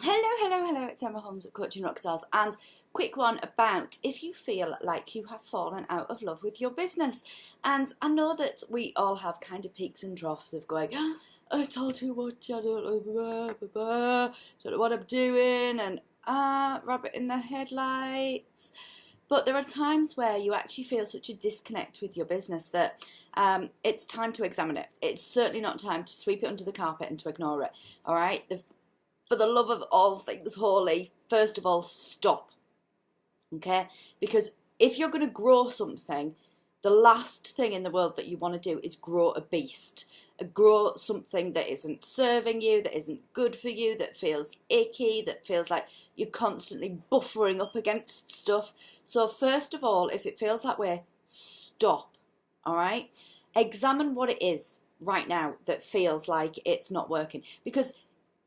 Hello, it's Emma Holmes at Coaching Rockstars, and quick one about if you feel like you have fallen out of love with your business. And I know that we all have kind of peaks and troughs of going, oh, it's all too much, I don't know what I'm doing, and rabbit in the headlights. But there are times where you actually feel such a disconnect with your business that it's time to examine it. It's certainly not time to sweep it under the carpet and to ignore it, all right? For the love of all things holy, first of all, stop, okay? Because if you're going to grow something, the last thing in the world that you want to do is grow a beast. Grow something that isn't serving you, that isn't good for you, that feels icky, that feels like you're constantly buffering up against stuff. So first of all, if it feels that way, stop, all right? Examine what it is right now that feels like it's not working. Because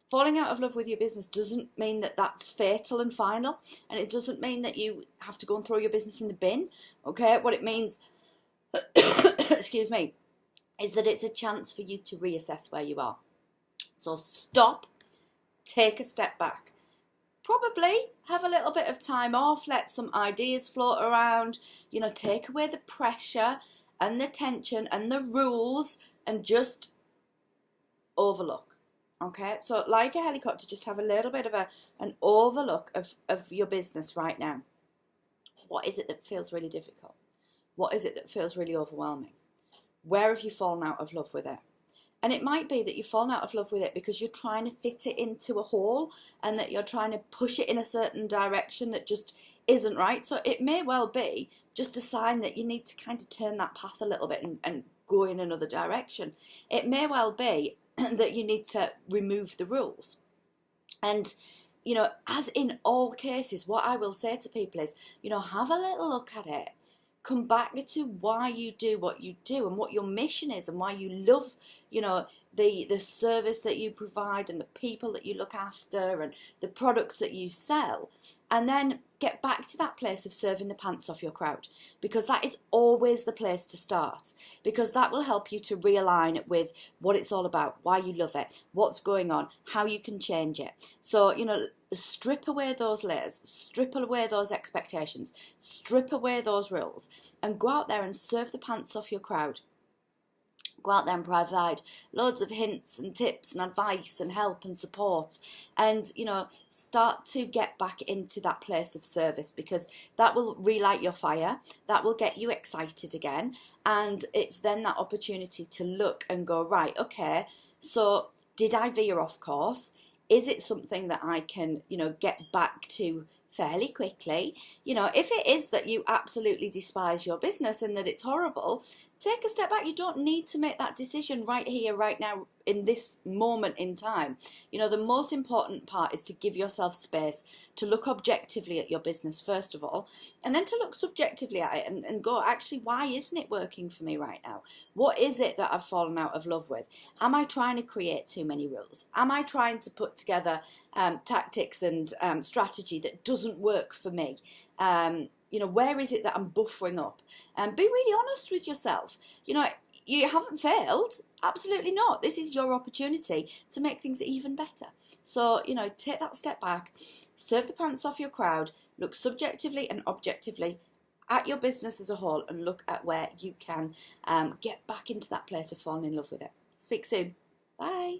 falling out of love with your business doesn't mean that that's fatal and final, and it doesn't mean that you have to go and throw your business in the bin, okay? What it means, excuse me, is that it's a chance for you to reassess where you are. So stop, take a step back. Probably have a little bit of time off, let some ideas float around, take away the pressure and the tension and the rules and just overlook. Okay, so like a helicopter, just have a little bit of an overlook of your business right now. What is it that feels really difficult? What is it that feels really overwhelming? Where have you fallen out of love with it? And it might be that you've fallen out of love with it because you're trying to fit it into a hole and that you're trying to push it in a certain direction that just isn't right. So it may well be just a sign that you need to kind of turn that path a little bit and go in another direction. It may well be that you need to remove the rules. And, as in all cases, what I will say to people is, have a little look at it. Come back to why you do what you do and what your mission is and why you love, the service that you provide and the people that you look after and the products that you sell. And then get back to that place of serving the pants off your crowd, because that is always the place to start, because that will help you to realign with what it's all about, why you love it, what's going on, how you can change it. So, strip away those layers, strip away those expectations, strip away those rules, and go out there and serve the pants off your crowd. Go out there and provide loads of hints and tips and advice and help and support, and start to get back into that place of service, because that will relight your fire, that will get you excited again, and it's then that opportunity to look and go, right, okay, so did I veer off course? Is it something that I can get back to fairly quickly? If it is that you absolutely despise your business and that it's horrible, take a step back. You don't need to make that decision right here, right now, in this moment in time. The most important part is to give yourself space to look objectively at your business, first of all, and then to look subjectively at it and go, actually, why isn't it working for me right now? What is it that I've fallen out of love with? Am I trying to create too many rules? Am I trying to put together tactics and strategy that doesn't work for me? Where is it that I'm buffering up? And be really honest with yourself. You haven't failed. Absolutely not. This is your opportunity to make things even better. So, take that step back, serve the pants off your crowd, look subjectively and objectively at your business as a whole, and look at where you can get back into that place of falling in love with it. Speak soon. Bye.